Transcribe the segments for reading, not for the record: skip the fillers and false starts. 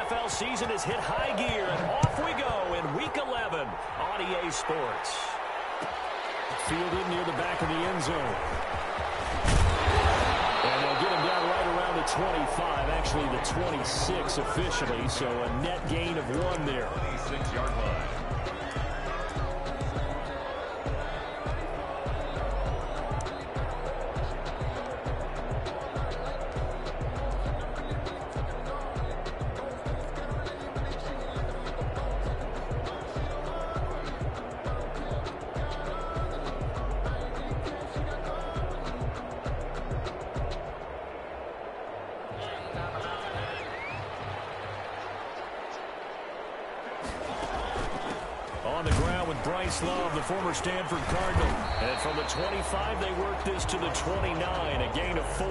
SGFL season has hit high gear, and off we go in Week 11 on EA Sports. Fielded near the back of the end zone. And they'll get him down right around the 25, actually the 26 officially, so a net gain of 1 there. 26-yard line. On the ground with Bryce Love, the former Stanford Cardinal. And from the 25, they work this to the 29, a gain of 4.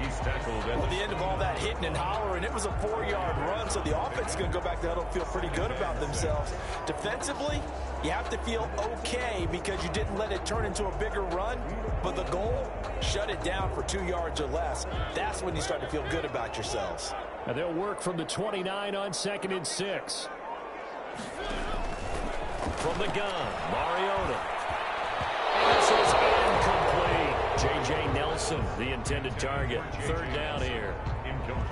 He's tackled at the end of all that hitting and hollering. It was a 4-yard run, so the offense is going to go back to huddle and feel pretty good about themselves. Defensively, you have to feel okay because you didn't let it turn into a bigger run, but the goal, shut it down for 2 yards or less. That's when you start to feel good about yourselves. Now they'll work from the 29 on 2nd and 6. From the gun, Mariota. This is incomplete. J.J. Nelson, the intended target. 3rd down here.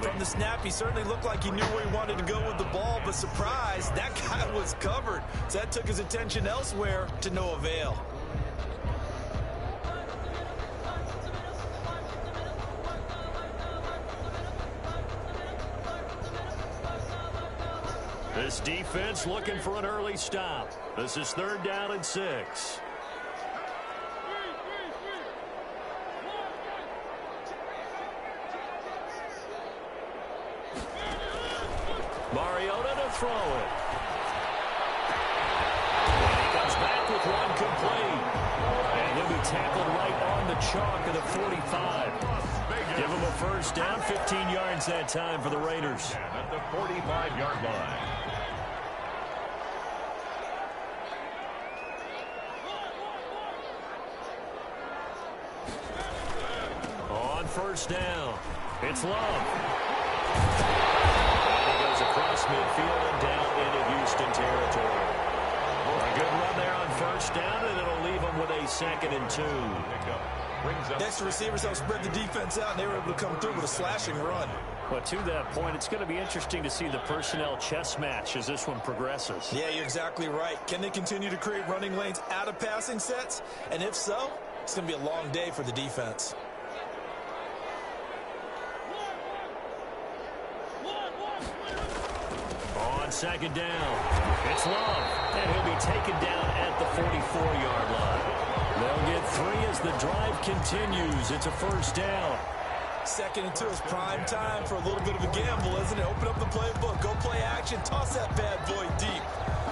From the snap, he certainly looked like he knew where he wanted to go with the ball, but surprise, that guy was covered. So that took his attention elsewhere to no avail. This defense looking for an early stop. This is 3rd down and 6. Mariota to throw it. And he comes back with one complete. And he'll be tackled right on the chalk of the 45. Give him a 1st down, 15 yards that time for the Raiders. at the 45-yard line. On 1st down, it's Love. And he goes across midfield and down into Houston territory. A good run there on 1st down, and it'll leave him with a 2nd and 2. Next, the receivers help spread the defense out, and they were able to come through with a slashing run. Well, to that point, it's going to be interesting to see the personnel chess match as this one progresses. Yeah, you're exactly right. Can they continue to create running lanes out of passing sets? And if so, it's going to be a long day for the defense. On 2nd down, it's Love, and he'll be taken down at the 44-yard line. They'll get 3 as the drive continues. It's a 1st down. 2nd and 2 is prime time for a little bit of a gamble, isn't it? Open up the playbook, go play action, toss that bad boy deep.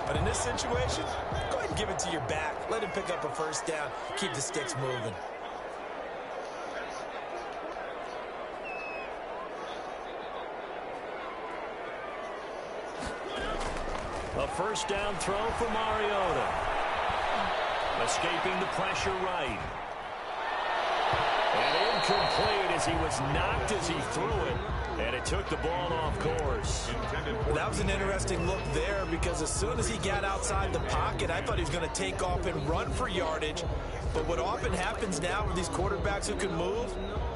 But in this situation, go ahead and give it to your back. Let him pick up a 1st down, keep the sticks moving. A 1st down throw for Mariota. Escaping the pressure right. And incomplete as he was knocked as he threw it. And it took the ball off course. That was an interesting look there because as soon as he got outside the pocket, I thought he was going to take off and run for yardage. But what often happens now with these quarterbacks who can move,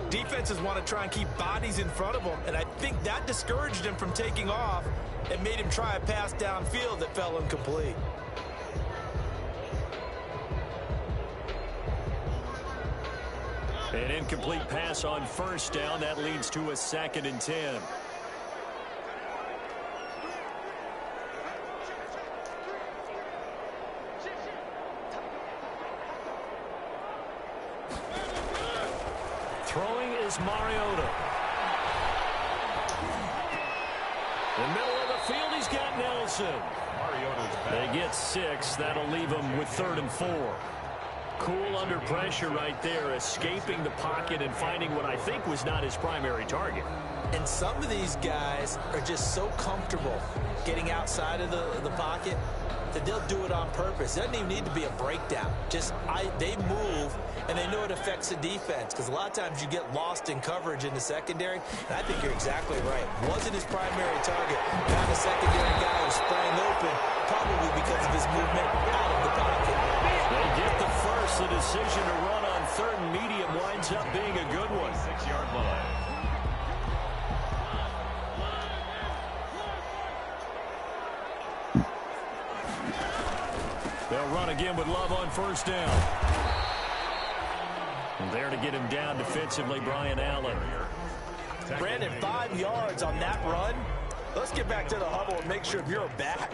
defenses want to try and keep bodies in front of them. And I think that discouraged him from taking off and made him try a pass downfield that fell incomplete. An incomplete pass on 1st down. That leads to a 2nd and 10. Throwing is Mariota. In the middle of the field, he's got Nelson. They get 6. That'll leave them with 3rd and 4. Cool under pressure right there, escaping the pocket and finding what I think was not his primary target. And some of these guys are just so comfortable getting outside of the pocket that they'll do it on purpose. It doesn't even need to be a breakdown. Just they move and they they know it affects the defense because a lot of times you get lost in coverage in the secondary, and I think you're exactly right. Wasn't his primary target. Got a secondary guy who sprang open, probably because of his movement out of the pocket. They get the first. The decision to run on third and medium winds up being a good one. 6-yard line. They'll run again with Love on first down. And there to get him down defensively, Brian Allen. Brandon, 5 yards on that run. Let's get back to the huddle and make sure if you're back,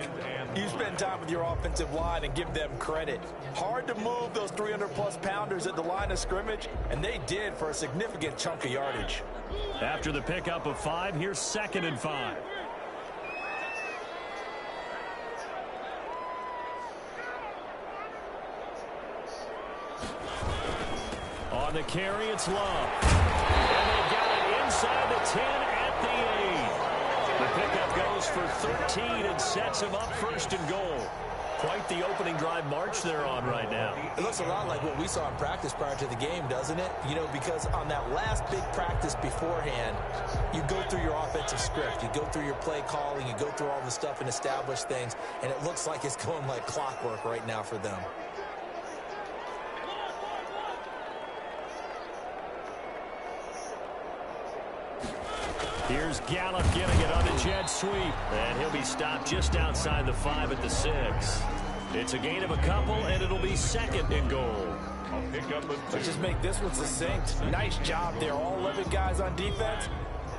you spend time with your offensive line and give them credit. Hard to move those 300-plus pounders at the line of scrimmage, and they did for a significant chunk of yardage. After the pickup of 5, here's 2nd and 5. On the carry, it's Love. And they got it inside the 10 at the 8. The pickup goes for 13 and sets him up 1st and goal. Quite the opening drive march they're on right now. It looks a lot like what we saw in practice prior to the game, doesn't it? You know, because on that last big practice beforehand, you go through your offensive script. You go through your play calling. You go through all the stuff and establish things. And it looks like it's going like clockwork right now for them. Here's Gallup getting it on a jet sweep. And he'll be stopped just outside the 5 at the 6. It's a gain of a couple, and it'll be 2nd and goal. I'll pick up a 2. Let's just make this one succinct. Nice job there. All 11 guys on defense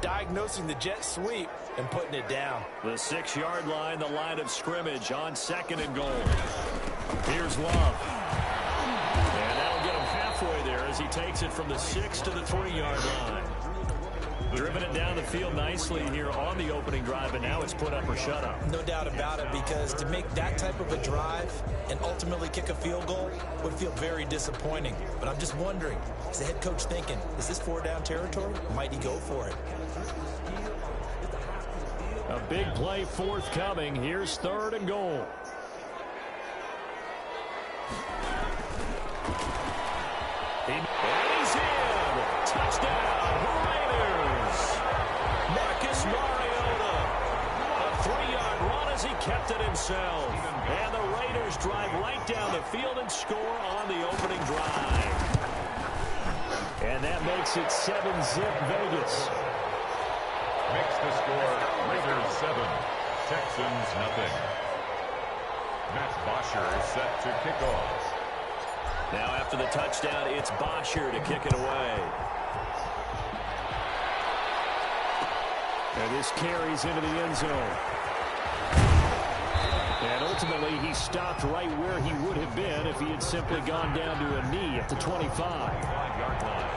diagnosing the jet sweep and putting it down. The 6-yard line, the line of scrimmage on 2nd and goal. Here's Love. And that'll get him halfway there as he takes it from the 6 to the 3-yard line. Driven it down the field nicely here on the opening drive, and now it's put up or shut up. No doubt about it, because to make that type of a drive and ultimately kick a field goal would feel very disappointing. But I'm just wondering, is the head coach thinking, is this 4-down territory? Might he go for it? A big play forthcoming. Here's 3rd and goal. And he's in. Touchdown, Raiders. Marcus Mariota. A 3-yard run as he kept it himself. And the Raiders drive right down the field and score on the opening drive. And that makes it 7-zip Vegas. Makes the score Raiders 7, Texans nothing. Matt Bosher is set to kick off. Now after the touchdown, it's Bosher to kick it away. And this carries into the end zone. And ultimately, he stopped right where he would have been if he had simply gone down to a knee at the 25. 5-yard line.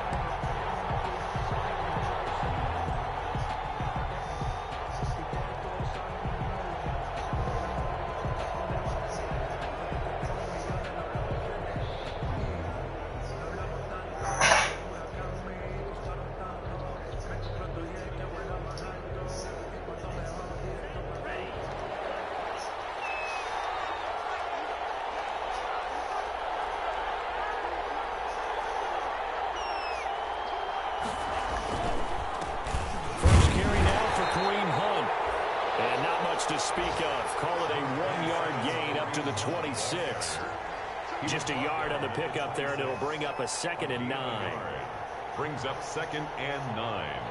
To speak of. Call it a 1-yard gain up to the 26. Just a yard on the pickup there, and it'll bring up a 2nd and 9. Brings up 2nd and 9.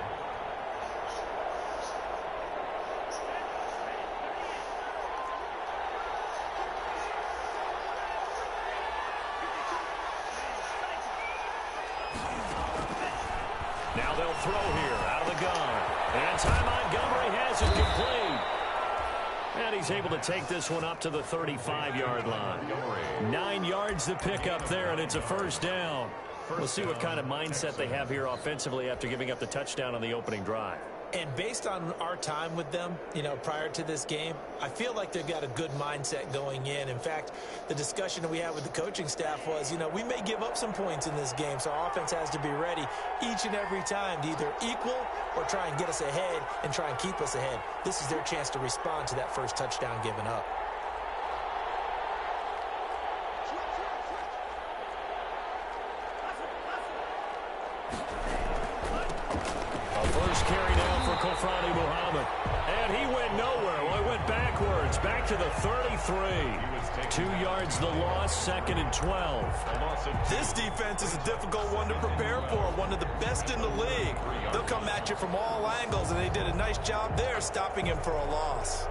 Now they'll throw here out of the gun. And Ty Montgomery has it complete. And he's able to take this one up to the 35-yard line. 9 yards to pick up there, and it's a 1st down. We'll see what kind of mindset they have here offensively after giving up the touchdown on the opening drive. And based on our time with them, you know, prior to this game, I feel like they've got a good mindset going in. In fact, the discussion that we had with the coaching staff was, you know, we may give up some points in this game, so our offense has to be ready each and every time to either equal or try and get us ahead and try and keep us ahead. This is their chance to respond to that first touchdown given up. A first carry now for Kofrani Muhammad. And he went nowhere. Well, he went backwards. Back to the 33. 2 yards the loss, 2nd and 12. This defense is a difficult one to prepare for, one of the best in the league. They'll come at you from all angles, and they did a nice job there stopping him for a loss.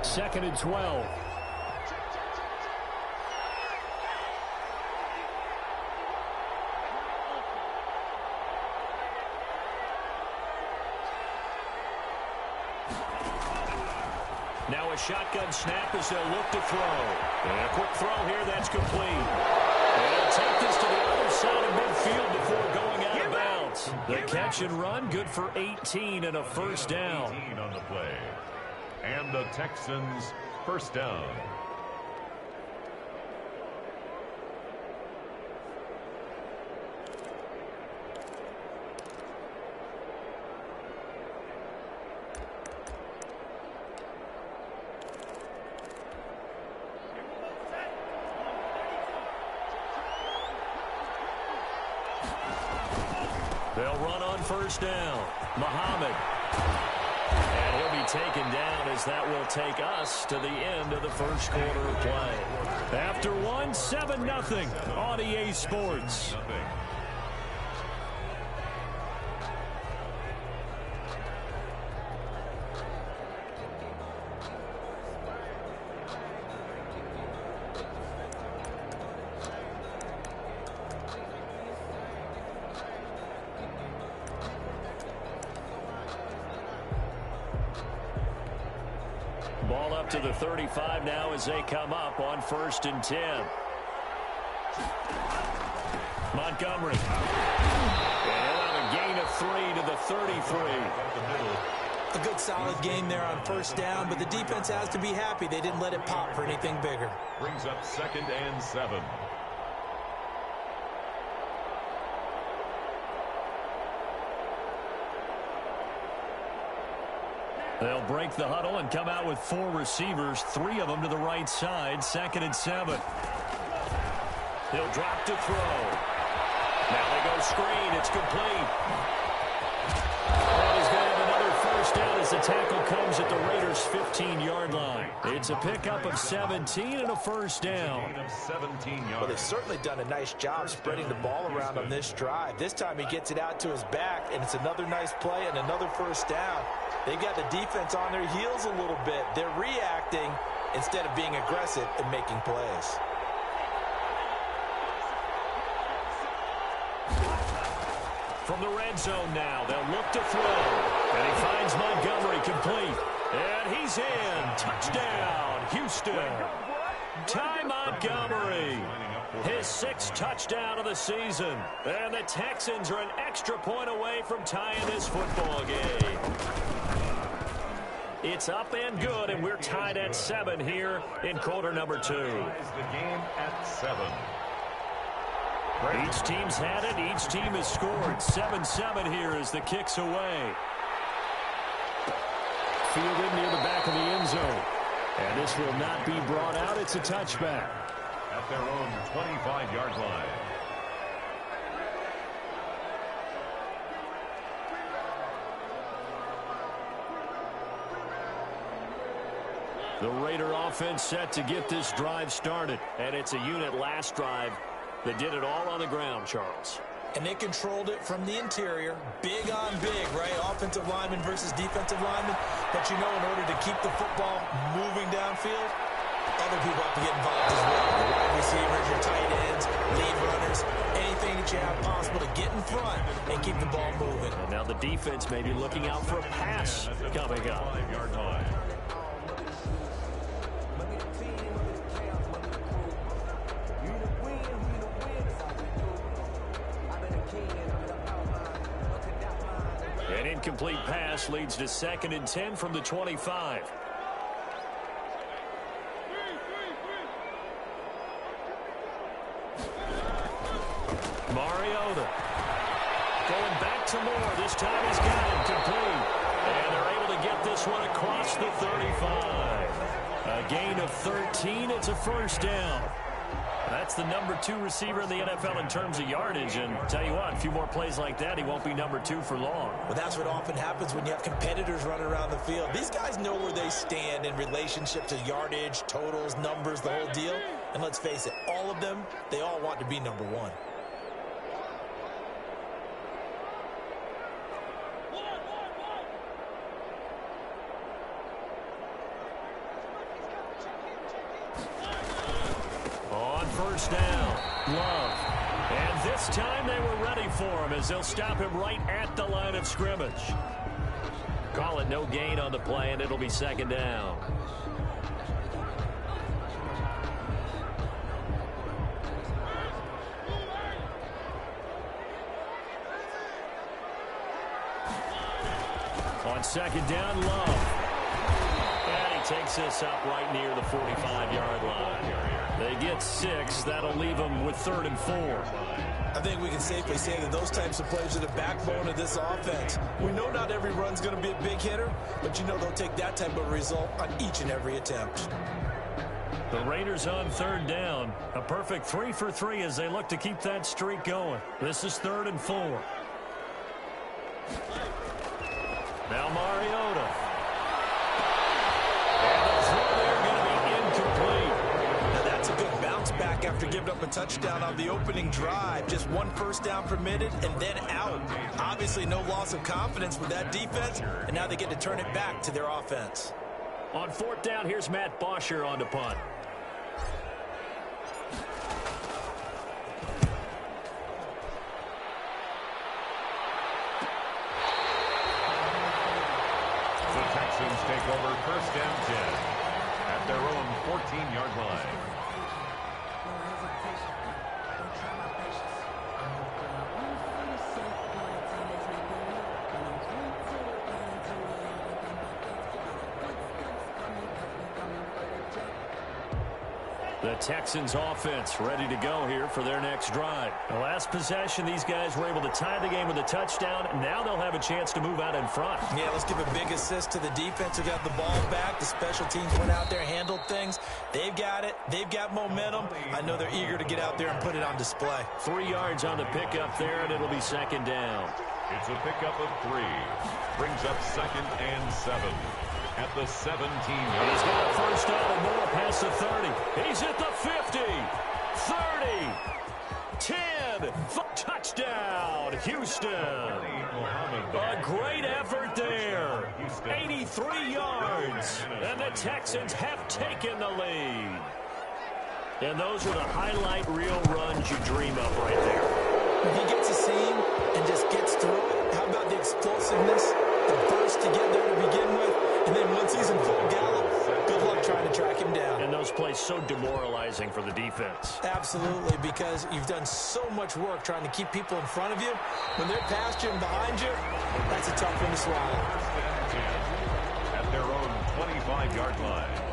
2nd and 12. Now a shotgun snap as they'll look to throw. And a quick throw here, that's complete. And they'll take this to the other side of midfield before going out of bounds. The catch and run, good for 18 and a first down. 18 on the play. And the Texans first down. They'll run on first down. Muhammad. And he'll be taken down as that will take us to the end of the first quarter of play. After one, 7-0 on EA Sports. Ball up to the 35 now as they come up on 1st and 10. Montgomery. And a gain of 3 to the 33. A good solid game there on first down, but the defense has to be happy they didn't let it pop for anything bigger. Brings up 2nd and 7. They'll break the huddle and come out with 4 receivers, 3 of them to the right side, 2nd and 7. He'll drop to throw. Now they go screen. It's complete. And he's going to have another first down as the tackle comes at the Raiders' 15-yard line. It's a pickup of 17 and a first down. 17 yards. Well, they've certainly done a nice job spreading the ball around on this drive. This time he gets it out to his back, and it's another nice play and another first down. They've got the defense on their heels a little bit. They're reacting instead of being aggressive and making plays. From the red zone now, they'll look to throw. And he finds Montgomery complete. And he's in. Touchdown, Houston. Ty Montgomery. His 6th touchdown of the season. And the Texans are an extra point away from tying this football game. It's up and good, and we're tied at 7 here in quarter number 2. The game at 7. Each team's had it. Each team has scored. 7-7 here as the kick's away. Fielded near the back of the end zone. And this will not be brought out. It's a touchback. At their own 25-yard line. The Raider offense set to get this drive started. And it's a unit last drive that did it all on the ground, Charles. And they controlled it from the interior. Big on big, right? Offensive lineman versus defensive lineman. But you know, in order to keep the football moving downfield, other people have to get involved as well. Your wide receivers, your tight ends, lead runners, anything that you have possible to get in front and keep the ball moving. And now the defense may be looking out for a pass coming up. 5-yard line. An incomplete pass leads to 2nd and 10 from the 25. Mariota going back to Moore. This time he's got it complete. And they're able to get this one across the 35. A gain of 13. It's a first down. That's the number 2 receiver in the NFL in terms of yardage. And tell you what, a few more plays like that, he won't be number 2 for long. Well, that's what often happens when you have competitors running around the field. These guys know where they stand in relationship to yardage, totals, numbers, the whole deal. And let's face it, all of them, they all want to be number 1. First down, Love. And this time they were ready for him as they'll stop him right at the line of scrimmage. Call it no gain on the play, and it'll be second down. On second down, Love. And he takes this up right near the 45-yard line. They get 6. That'll leave them with 3rd and 4. I think we can safely say that those types of plays are the backbone of this offense. We know not every run's going to be a big hitter, but you know they'll take that type of result on each and every attempt. The Raiders on 3rd down. A perfect 3 for 3 as they look to keep that streak going. This is 3rd and 4. Now Mariota. And the throw there going to be incomplete. That's a good bounce back after giving up a touchdown on the opening drive. Just 1 first down permitted and then out. Obviously no loss of confidence with that defense, and now they get to turn it back to their offense. On 4th down, here's Matt Bosher on the punt. The Texans take over 1st and 10 at their own 14-yard line. The Texans offense ready to go here for their next drive. The last possession, these guys were able to tie the game with a touchdown. Now they'll have a chance to move out in front. Yeah, let's give a big assist to the defense who got the ball back. The special teams went out there, handled things. They've got it. They've got momentum. I know they're eager to get out there and put it on display. 3 yards on the pickup there, and it'll be second down. It's a pickup of 3. Brings up 2nd and 7. At the 17-yard line. He's got a first down and more past the 30. He's at the 50, 30, 10, touchdown, Houston. A great effort there. 83 yards, and the Texans have taken the lead. And those are the highlight reel runs you dream of right there. When he gets a seam and just gets through it, how about the explosiveness, the burst to get there to begin with? And then once he's in full gallop, good luck trying to track him down. And those plays so demoralizing for the defense. Absolutely, because you've done so much work trying to keep people in front of you. When they're past you and behind you, that's a tough one to swallow. At their own 25-yard line.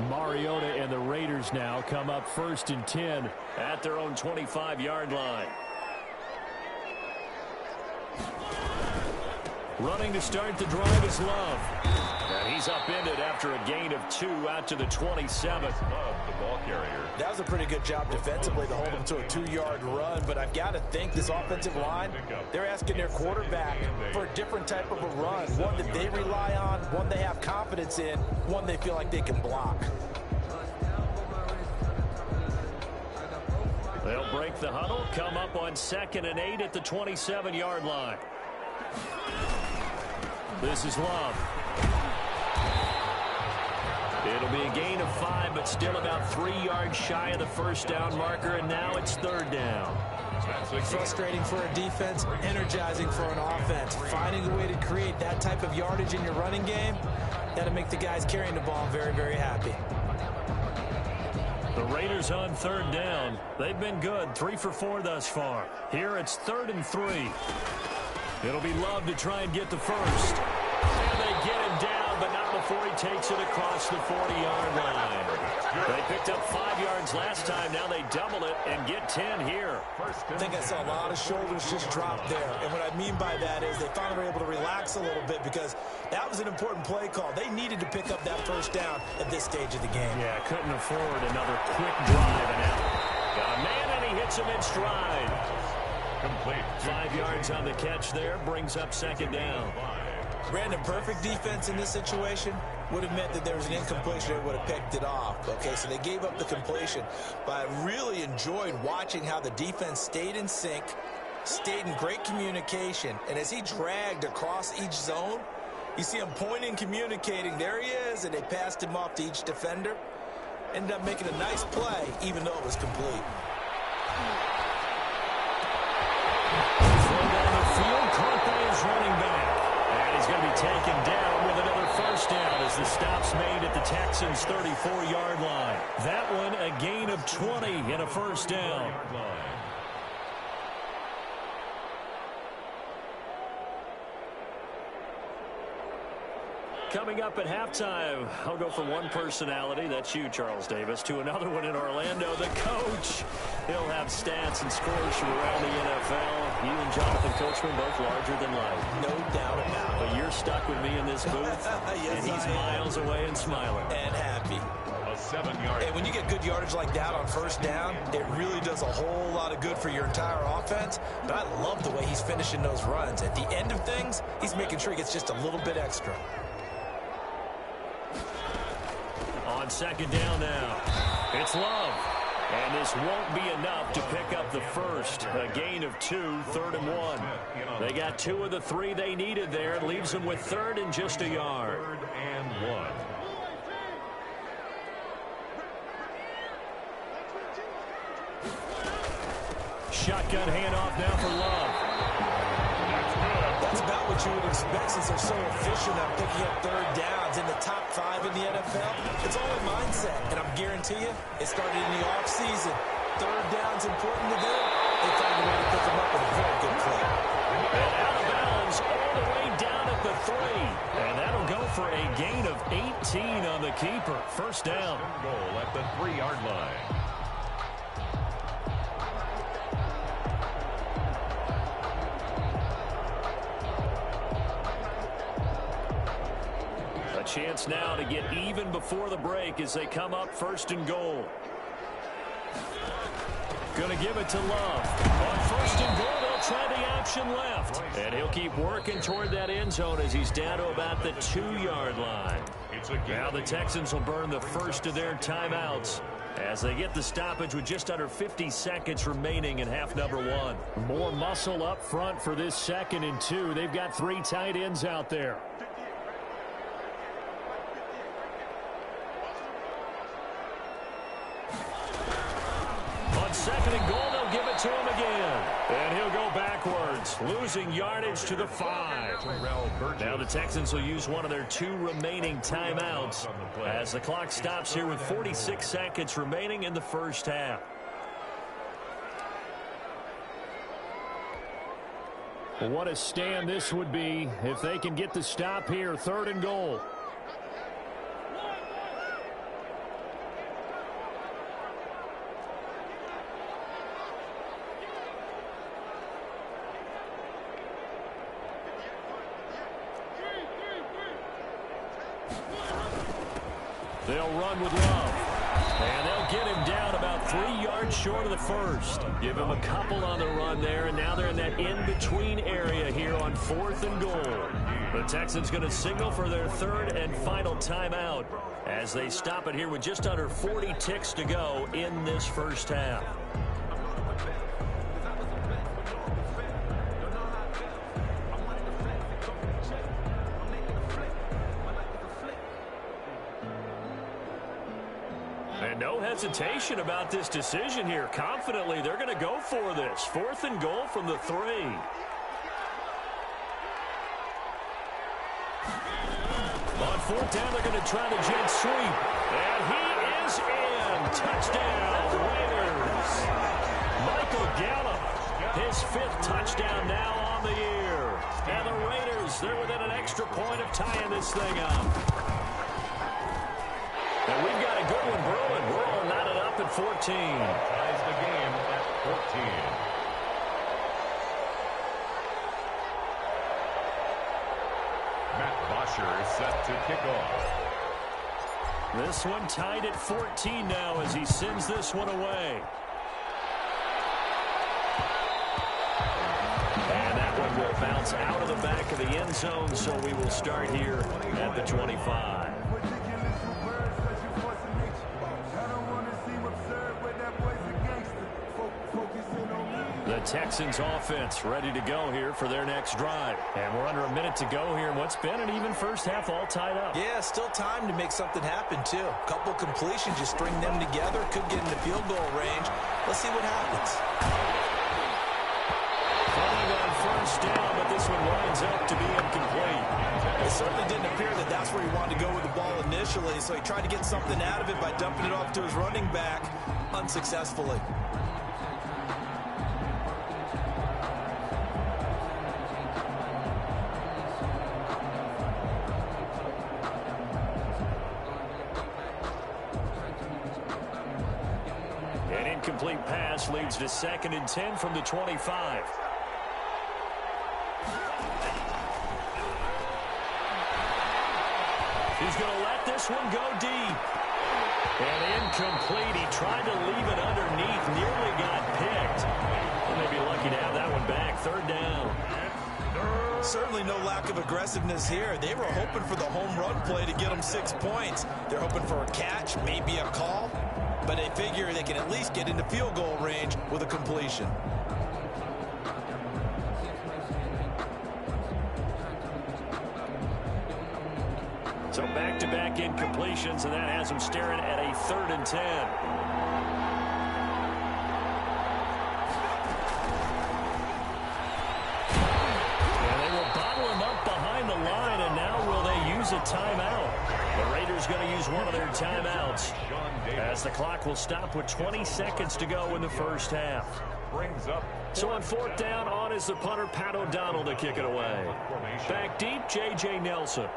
Mariota and the Raiders now come up 1st and 10 at their own 25-yard line. Running to start the drive is Love. And he's upended after a gain of 2 out to the 27th. Love, the ball carrier. That was a pretty good job defensively to hold him to a 2-yard run, but I've got to think this offensive line, they're asking their quarterback for a different type of a run, one that they rely on, one they have confidence in, one they feel like they can block. They'll break the huddle, come up on 2nd and 8 at the 27-yard line. This is Love. It'll be a gain of 5, but still about 3 yards shy of the first down marker, and now it's 3rd down. Frustrating for a defense, energizing for an offense. Finding a way to create that type of yardage in your running game, that'll make the guys carrying the ball very, very happy. The Raiders on 3rd down. They've been good, 3 for 4 thus far. Here it's 3rd and 3. It'll be Love to try and get the first. And they get him down, but not before before he takes it across the 40-yard line. They picked up 5 yards last time. Now they double it and get 10 here. I think I saw a lot of shoulders just drop there. And what I mean by that is they finally were able to relax a little bit because that was an important play call. They needed to pick up that first down at this stage of the game. Yeah, couldn't afford another quick drive and out. Got a man, and he hits him in stride. Complete. 5 yards on the catch there, brings up second down. Brandon, perfect defense in this situation would have meant that there was an incompletion that would have picked it off. Okay, so they gave up the completion. But I really enjoyed watching how the defense stayed in sync, stayed in great communication. And as he dragged across each zone, you see him pointing, communicating. There he is, and they passed him off to each defender. Ended up making a nice play, even though it was complete. Throw down the field, caught by his running back. And he's going to be taken down with another first down as the stop's made at the Texans' 34-yard line. That one a gain of 20 and a first down. Coming up at halftime, I'll go from one personality, that's you, Charles Davis, to another one in Orlando, the coach. He'll have stats and scores from around the NFL. You and Jonathan Coachman both larger than life. No doubt about it. But you're stuck with me in this booth, yes, and he's miles away and smiling. And happy. A 7-yard. Hey, when you get good yardage like that on first down, it really does a whole lot of good for your entire offense. But I love the way he's finishing those runs. At the end of things, he's making sure he gets just a little bit extra. On second down now, it's Love. And this won't be enough to pick up the first. A gain of 2, 3rd and 1. They got 2 of the 3 they needed there. It leaves them with 3rd and just a yard. 3rd and 1. Shotgun handoff now for Love. That's about what you would expect since they're so efficient at picking up 3rd downs in the top 5 in the NFL. It's all a mindset, and I guarantee you, it started in the offseason. 3rd down's important to them. They found a way to pick them up with a very good play. And out of bounds all the way down at the 3. And that'll go for a gain of 18 on the keeper. First down. Goal at the 3-yard line. Chance now to get even before the break as they come up 1st and goal. Going to give it to Love. On 1st and goal, they'll try the option left. And he'll keep working toward that end zone as he's down to about the 2-yard line. Now the Texans will burn the first of their timeouts as they get the stoppage with just under 50 seconds remaining in half number 1. More muscle up front for this 2nd and 2. They've got 3 tight ends out there. On 2nd and goal, they'll give it to him again. And he'll go backwards, losing yardage to the 5. Now the Texans will use one of their 2 remaining timeouts as the clock stops here with 46 seconds remaining in the first half. Well, what a stand this would be if they can get the stop here, 3rd and goal. They'll run with Love. And they'll get him down about 3 yards short of the first. Give him a couple on the run there, and now they're in that in-between area here on 4th and goal. The Texans going to signal for their 3rd and final timeout as they stop it here with just under 40 ticks to go in this first half. And no hesitation about this decision here. Confidently, they're going to go for this. 4th and goal from the 3. On 4th down, they're going to try the jet sweep. And he is in. Touchdown, Raiders. Michael Gallup, his 5th touchdown now on the year. And the Raiders, they're within an extra point of tying this thing up. up at 14. Ties the game at 14. Matt Bosher is set to kick off. This one tied at 14 now as he sends this one away. And that one will bounce out of the back of the end zone, so we will start here at the 25. The Texans offense ready to go here for their next drive. And we're under a minute to go here in what's been an even first half, all tied up. Yeah, still time to make something happen, too. A couple completions, just string them together. Could get into field goal range. Let's see what happens. Running on first down, but this one winds up to be incomplete. It certainly didn't appear that that's where he wanted to go with the ball initially, so he tried to get something out of it by dumping it off to his running back unsuccessfully. An incomplete pass leads to 2nd and 10 from the 25. He's going to let this one go deep. And incomplete. He tried to leave it underneath. Nearly got picked. And they'd be lucky to have that one back. 3rd down. Certainly no lack of aggressiveness here. They were hoping for the home run play to get them 6 points. They're hoping for a catch, maybe a call. But they figure they can at least get into field goal range with a completion. So back-to-back incompletions, and that has him staring at a 3rd and 10. And they will bottle him up behind the line, and now will they use a timeout? The Raiders going to use one of their timeouts as the clock will stop with 20 seconds to go in the first half. Brings up. So on 4th down, on is the punter, Pat O'Donnell, to kick it away. Back deep, J.J. Nelson.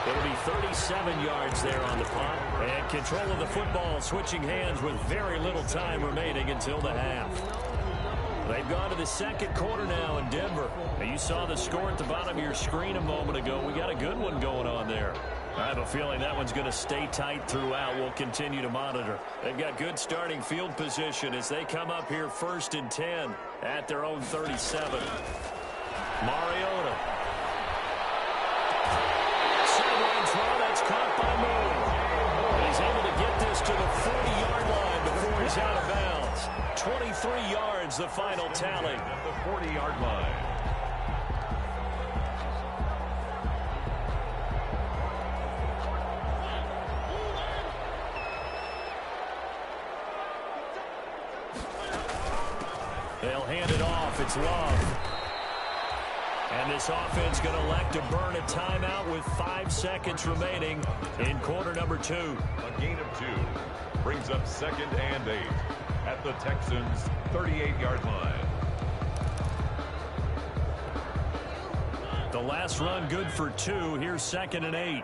It'll be 37 yards there on the punt. And control of the football, switching hands with very little time remaining until the half. They've gone to the 2nd quarter now in Denver. Now, you saw the score at the bottom of your screen a moment ago. We got a good one going on there. I have a feeling that one's going to stay tight throughout. We'll continue to monitor. They've got good starting field position as they come up here 1st and 10 at their own 37. Mariota. Sideline throw, that's caught by Moore. And he's able to get this to the 40-yard line before he's out of bounds. 23 yards, the final tally. At the 40-yard line. They'll hand it off. It's Love. And this offense going to elect to burn a timeout with 5 seconds remaining in quarter number 2. A gain of 2 brings up 2nd and 8 at the Texans' 38-yard line. The last run good for 2. Here's 2nd and 8.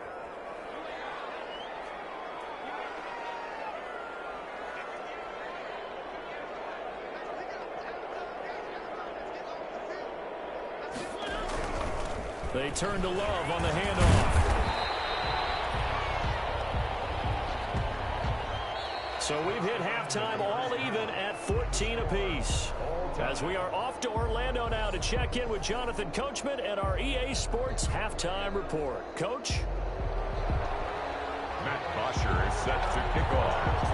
They turn to Love on the handoff. So we've hit halftime all even at 14 apiece. As we are off to Orlando now to check in with Jonathan Coachman and our EA Sports halftime report. Coach? Matt Bosher is set to kick off.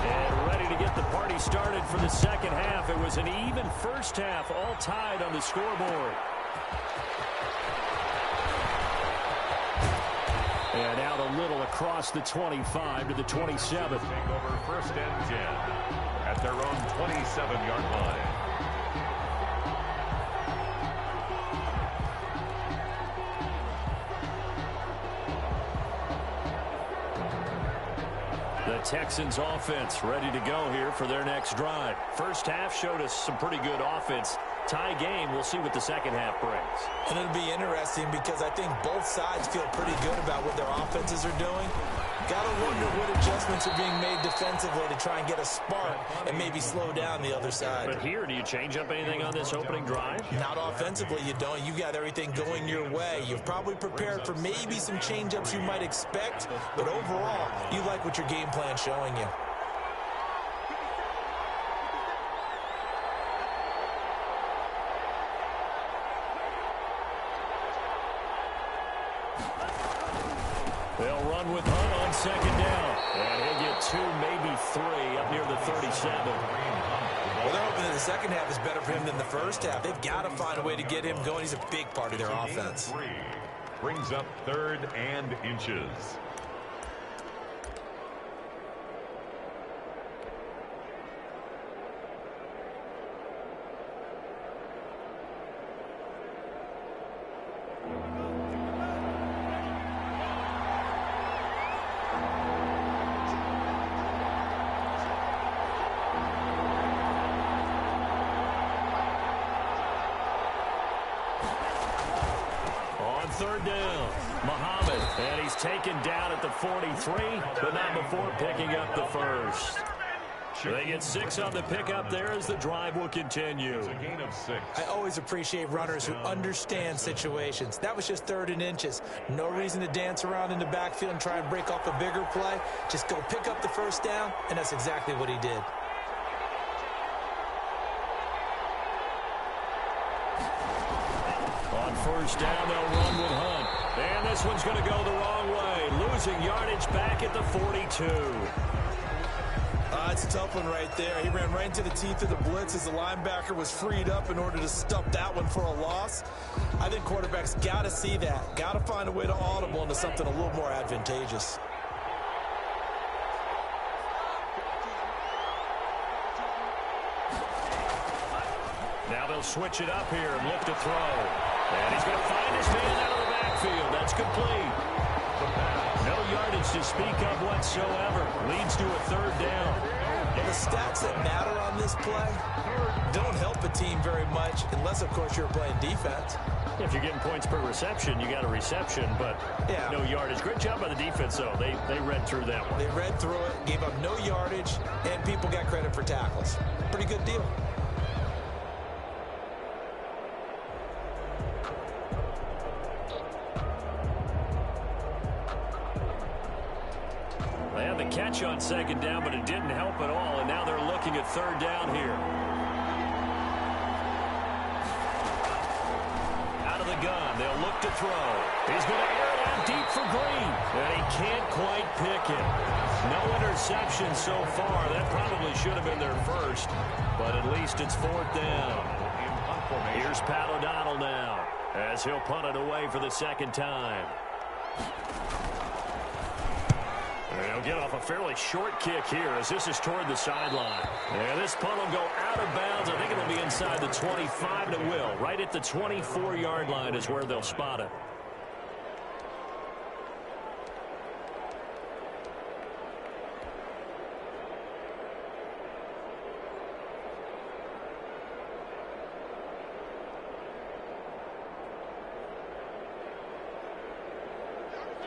And ready to get the party started for the second half. It was an even first half, all tied on the scoreboard. And out a little across the 25 to the 27. Take over 1st and 10 at their own 27-yard line. The Texans offense ready to go here for their next drive. First half showed us some pretty good offense. Tie game. We'll see what the second half brings. And it'll be interesting because I think both sides feel pretty good about what their offenses are doing. Got to wonder what adjustments are being made defensively to try and get a spark and maybe slow down the other side. But here, do you change up anything on this opening drive? Not offensively, you don't. You got everything going your way. You've probably prepared for maybe some change-ups you might expect, but overall, you like what your game plan's showing you. They'll run with Hunt on second down. And he'll get 2, maybe 3 up near the 37. Well, they're hoping that the second half is better for him than the first half. They've got to find a way to get him going. He's a big part of their offense. Brings up 3rd and inches. Third down, Muhammad, and he's taken down at the 43, but not before picking up the first. They get 6 on the pickup there as the drive will continue. It's a gain of 6. I always appreciate runners who understand situations. That was just 3rd and inches. No reason to dance around in the backfield and try and break off a bigger play. Just go pick up the first down, and that's exactly what he did. On first down, they'll run with Hunt. And this one's going to go the wrong way. Losing yardage back at the 42. It's a tough one right there. He ran right into the teeth of the blitz as the linebacker was freed up in order to stop that one for a loss. I think quarterbacks got to see that. Got to find a way to audible into something a little more advantageous. Now they'll switch it up here and look to throw. And he's going to find his man out of the backfield. That's complete. No yardage to speak of whatsoever. Leads to a 3rd down. And the stats that matter on this play don't help a team very much unless, of course, you're playing defense. If you're getting points per reception, you got a reception, but no yardage. Great job by the defense, though. They read through that one. They read through it, gave up no yardage, and people got credit for tackles. Pretty good deal. They had the catch on second down, but it didn't help at all, and now they're looking at 3rd down here. Out of the gun, they'll look to throw. He's going to air it out deep for Green, and he can't quite pick it. No interception so far. That probably should have been their first, but at least it's 4th down. Here's Pat O'Donnell now, as he'll punt it away for the second time. They'll get off a fairly short kick here as this is toward the sideline. And this punt will go out of bounds. I think it'll be inside the 25, and it will. Right at the 24-yard line is where they'll spot it.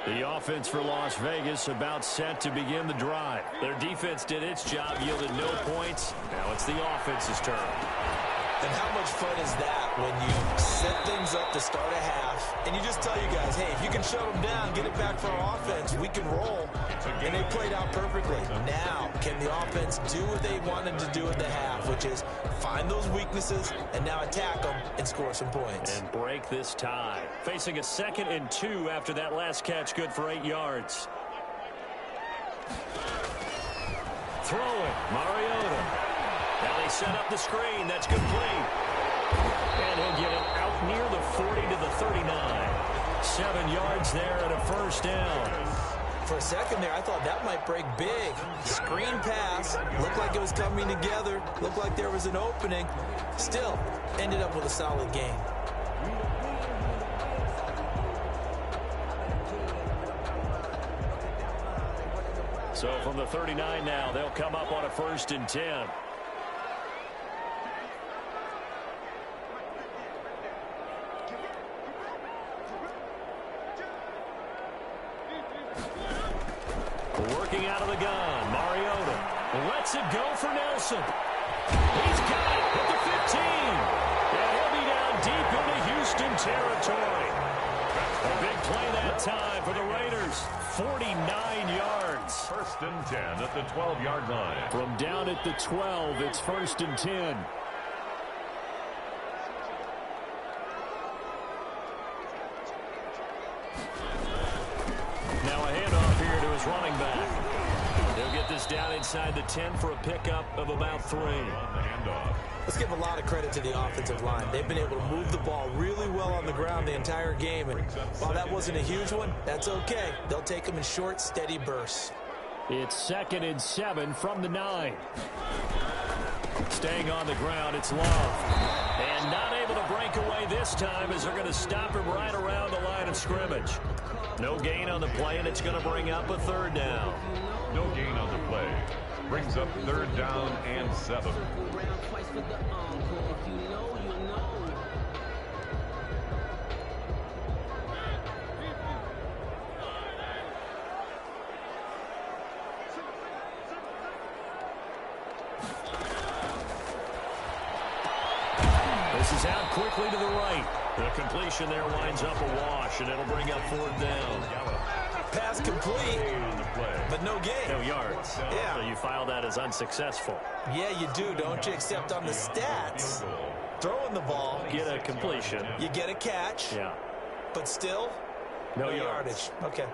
The offense for Las Vegas about set to begin the drive. Their defense did its job, yielded no points. Now it's the offense's turn. And how much fun is that when you set things up to start a half and you just tell you guys, hey, if you can shut them down, get it back for our offense, we can roll. And they played out perfectly. Now, can the offense do what they wanted to do at the half, which is find those weaknesses and now attack them and score some points. And break this tie. Facing a 2nd and 2 after that last catch, good for 8 yards. Throwing, Mariota. Now they set up the screen. That's complete. And he'll get it out near the 40 to the 39. 7 yards there and a 1st down. For a second there, I thought that might break big. Screen pass. Looked like it was coming together. Looked like there was an opening. Still, ended up with a solid game. So from the 39 now, they'll come up on a 1st and 10. Working out of the gun, Mariota lets it go for Nelson. He's got it at the 15. And he'll be down deep into Houston territory. A big play that time for the Raiders. 49 yards. 1st and 10 at the 12-yard line. From down at the 12, it's 1st and 10. Now a handoff here to his running back. He'll get this down inside the 10 for a pickup of about 3. On the handoff. Let's give a lot of credit to the offensive line. They've been able to move the ball really well on the ground the entire game. And while that wasn't a huge one, that's okay. They'll take them in short, steady bursts. It's 2nd and 7 from the 9. Staying on the ground, it's Love. And not able to break away this time as they're going to stop him right around the line of scrimmage. No gain on the play, and it's going to bring up a 3rd down. No gain on the play. Brings up 3rd down and 7. This is out quickly to the right. The completion there winds up a wash, and it'll bring up 4th down. Pass complete, but no gain. No yards. Yeah. So you file that as unsuccessful. Yeah, you do, don't you? Except on the stats, throwing the ball, Get a completion. you get a catch, Yeah. but still, No yardage. Okay.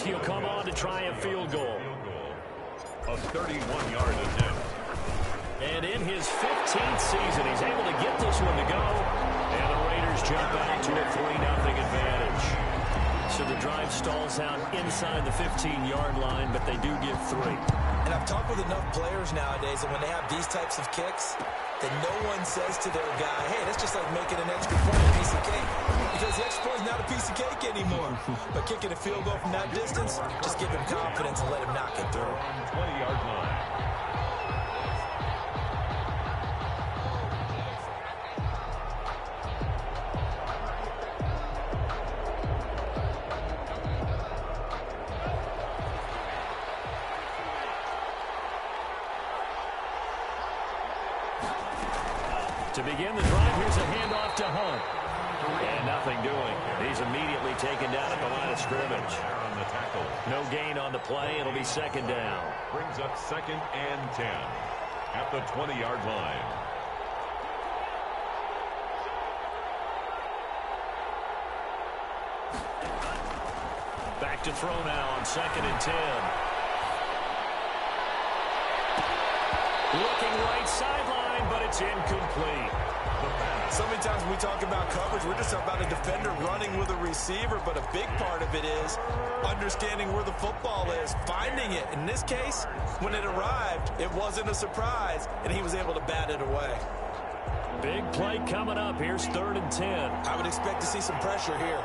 He'll come on to try a field goal. A 31-yard attempt. And in his 15th season, he's able to get this one to go. And the Raiders jump out to a 3-0 advantage. So the drive stalls out inside the 15-yard line, but they do get 3. And I've talked with enough players nowadays, and when they have these types of kicks, that no one says to their guy, hey, that's just like making an extra point a piece of cake. Because the extra point is not a piece of cake anymore. But kicking a field goal from that distance, just give him confidence and let him knock it through. 20-yard line. To begin the drive, here's a handoff to Hunt. And nothing doing. He's immediately taken down at the line of scrimmage. On the tackle. No gain on the play. It'll be 2nd down. Brings up 2nd and 10 at the 20-yard line. Back to throw now on 2nd and 10. Looking right sideline, but it's incomplete. So many times when we talk about coverage, we're just about a defender running with a receiver, but a big part of it is understanding where the football is, finding it. In this case, when it arrived, it wasn't a surprise, and he was able to bat it away. Big play coming up. Here's 3rd and 10. I would expect to see some pressure here.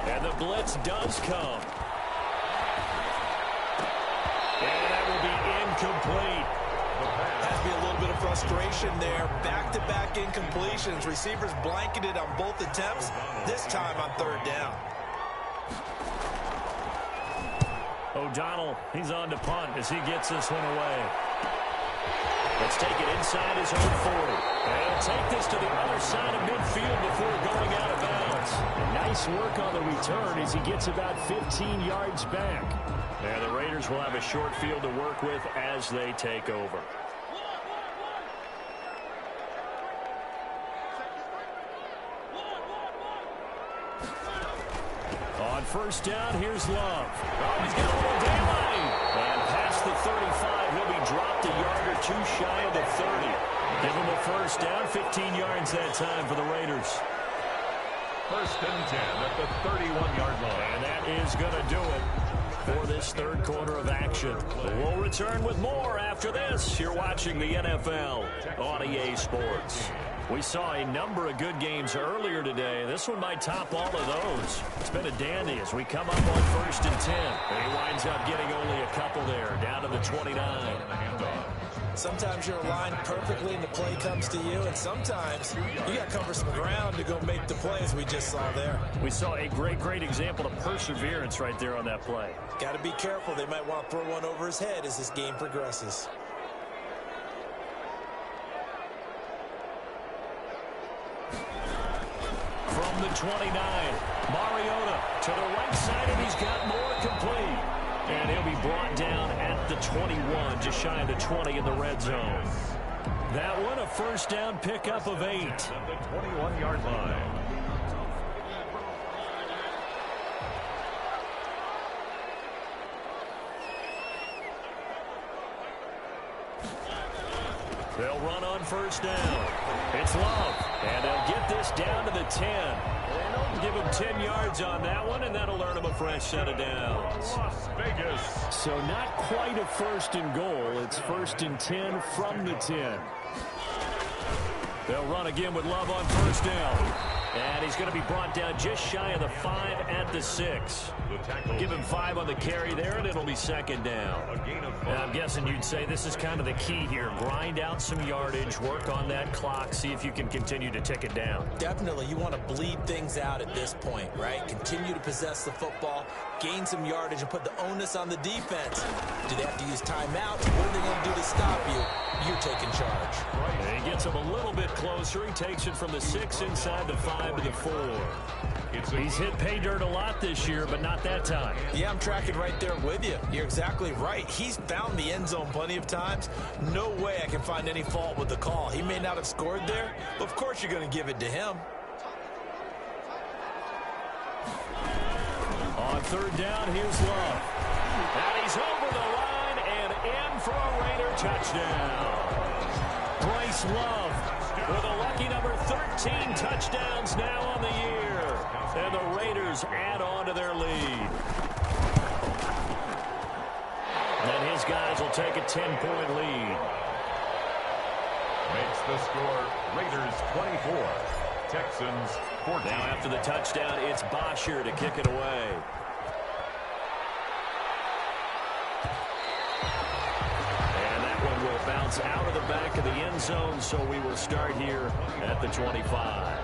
And the blitz does come. And that will be incomplete. Has to be a little bit of frustration there. Back-to-back incompletions. Receivers blanketed on both attempts, this time on 3rd down. O'Donnell, he's on to punt as he gets this one away. Let's take it inside his own 40. And he'll take this to the other side of midfield before going out of bounds. Nice work on the return as he gets about 15 yards back. And the Raiders will have a short field to work with as they take over. first down. Here's Love. Oh, he's got a little daylight. And past the 35, he'll be dropped a yard or two shy of the 30. Give him a first down, 15 yards that time for the Raiders. First and 10 at the 31-yard line. And that is going to do it for this third quarter of action. We'll return with more after this. You're watching the NFL on EA Sports. We saw a number of good games earlier today. This one might top all of those. It's been a dandy as we come up on first and 10. And he winds up getting only a couple there, down to the 29. Sometimes you're aligned perfectly and the play comes to you, and sometimes you got to cover some ground to go make the play, as we just saw there. We saw a great example of perseverance right there on that play. Got to be careful. They might want to throw one over his head as this game progresses. From the 29, Mariota to the right side, and he's got more complete. And he'll be brought down at the 21, just shy of the 20 in the red zone. That one, a first down pickup of 8. At the 21-yard line. They'll run on first down. It's Love, and they'll get this down to the 10. They'll give him 10 yards on that one, and that'll earn him a fresh set of downs. Las Vegas. So not quite a first and goal. It's first and 10 from the 10. They'll run again with Love on first down. And he's going to be brought down just shy of the 5 at the 6. Give him 5 on the carry there, and it'll be second down. And I'm guessing you'd say this is kind of the key here. Grind out some yardage, work on that clock, see if you can continue to tick it down. Definitely, you want to bleed things out at this point, right? Continue to possess the football, gain some yardage, and put the onus on the defense. Do they have to use timeouts? What are they going to do to stop you? You're taking charge. And he gets him a little bit closer. He takes it from the 6 inside the 5 to the 4. He's hit pay dirt a lot this year, but not that time. Yeah, I'm tracking right there with you. You're exactly right. He's found the end zone plenty of times. No way I can find any fault with the call. He may not have scored there, but of course you're going to give it to him. On third down, here's Love. And he's over the line and in for a Raider touchdown. Bryce Love with a lucky number 13 touchdowns now on the year. And the Raiders add on to their lead. Then his guys will take a 10-point lead. Makes the score Raiders 24, Texans 14. Now after the touchdown, it's Bosher to kick it away. And that one will bounce out of the back of the end zone, so we will start here at the 25.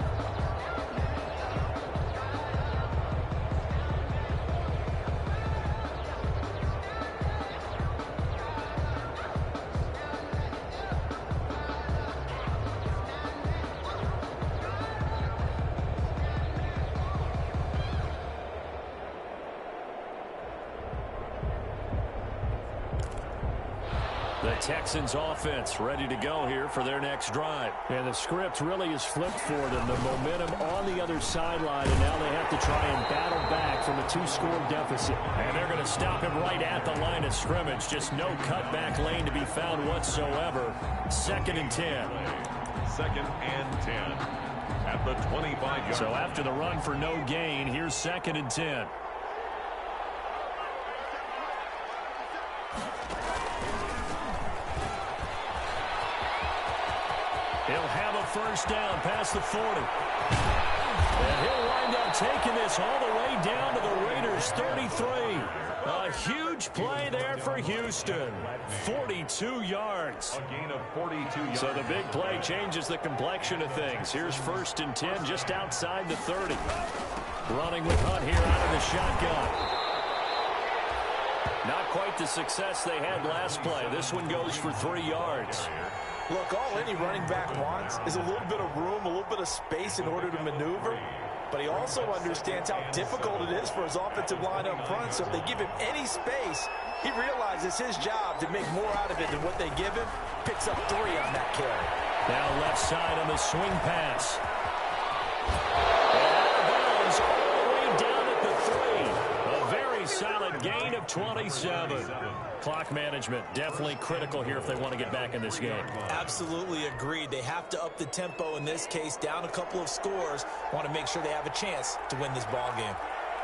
The Texans offense ready to go here for their next drive. And the script really is flipped for them. The momentum on the other sideline, and now they have to try and battle back from a 2-score deficit. And they're going to stop him right at the line of scrimmage. Just no cutback lane to be found whatsoever. Second and 10. Second and 10 at the 25-yard. So after the run for no gain, here's second and 10. He'll have a first down past the 40. And he'll wind up taking this all the way down to the Raiders' 33. A huge play there for Houston. 42 yards. A gain of 42 yards. So the big play changes the complexion of things. Here's first and 10 just outside the 30. Running with Hunt here out of the shotgun. Not quite the success they had last play. This one goes for 3 yards. Look, all any running back wants is a little bit of room, a little bit of space in order to maneuver. But he also understands how difficult it is for his offensive line up front. So if they give him any space, he realizes his job to make more out of it than what they give him. Picks up 3 on that carry. Now left side on the swing pass. And out of bounds all the way down at the 3. solid gain of 27. Clock management definitely critical here if they want to get back in this game. Absolutely agreed. They have to up the tempo in this case, down a couple of scores. Want to make sure they have a chance to win this ball game.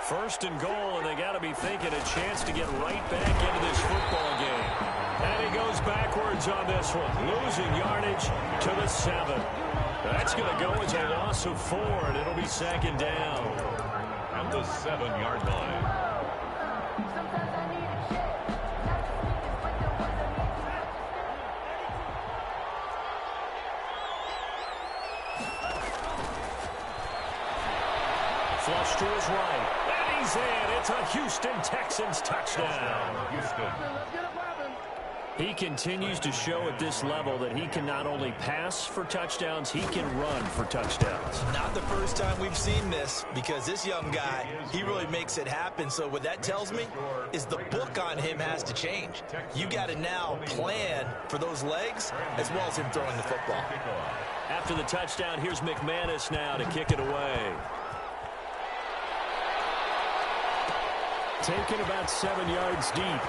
First and goal, and they got to be thinking a chance to get right back into this football game. And he goes backwards on this one, losing yardage to the 7. That's going to go as a loss of 4, and it'll be second down. At the 7-yard line. Flush to his right. And he's in. It's a Houston Texans touchdown. Houston. He continues to show at this level that he can not only pass for touchdowns, he can run for touchdowns. Not the first time we've seen this, because this young guy, he really makes it happen. So what that tells me is the book on him has to change. You got to now plan for those legs as well as him throwing the football. After the touchdown, here's McManus now to kick it away. Taken about 7 yards deep.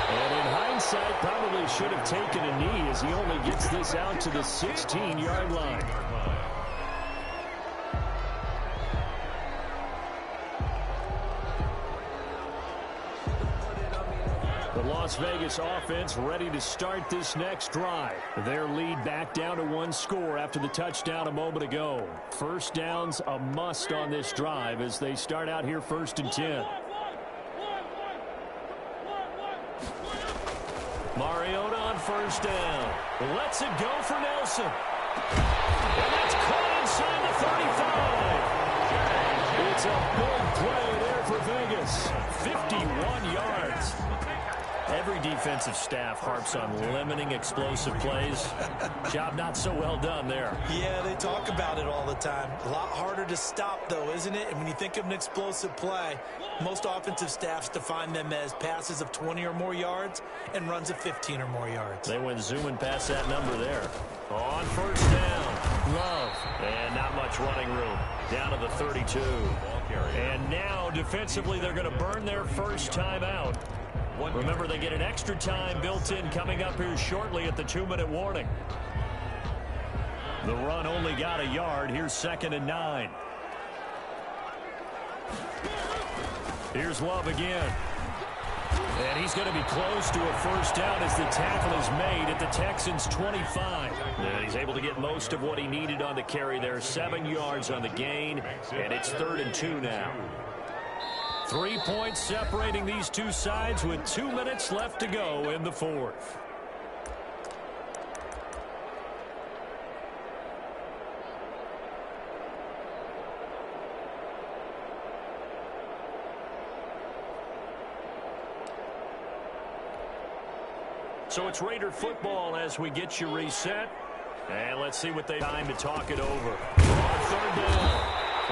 And in hindsight, probably should have taken a knee as he only gets this out to the 16-yard line. The Las Vegas offense ready to start this next drive. Their lead back down to 1 score after the touchdown a moment ago. First down's a must on this drive as they start out here 1st and 10. Mariota on first down. Lets it go for Nelson. And that's caught inside the 35. It's a big play there for Vegas. 51 yards. Every defensive staff harps on limiting explosive plays. Job not so well done there. Yeah, they talk about it all the time. A lot harder to stop, though, isn't it? And when you think of an explosive play, most offensive staffs define them as passes of 20 or more yards and runs of 15 or more yards. They went zooming past that number there. On first down, Love. And not much running room. Down to the 32. And now, defensively, they're going to burn their first time out. Remember, they get an extra time built in coming up here shortly at the 2-minute warning. The run only got a yard. Here's 2nd and 9. Here's Love again. And he's going to be close to a first down as the tackle is made at the Texans' 25. And he's able to get most of what he needed on the carry there. 7 yards on the gain, and it's 3rd and 2 now. 3 points separating these two sides with 2 minutes left to go in the 4th. So it's Raider football as we get you reset. And let's see what they time to talk it over. On 3rd down,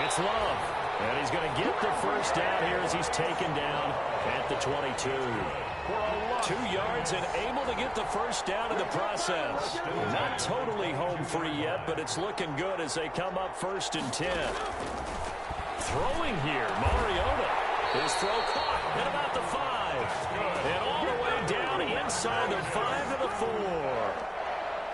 it's Love. And he's going to get the first down here as he's taken down at the 22. 2 yards and able to get the first down in the process. Not totally home free yet, but it's looking good as they come up 1st and 10. Throwing here, Mariota. His throw caught at about the 5. And all the way down inside the 5 to the 4.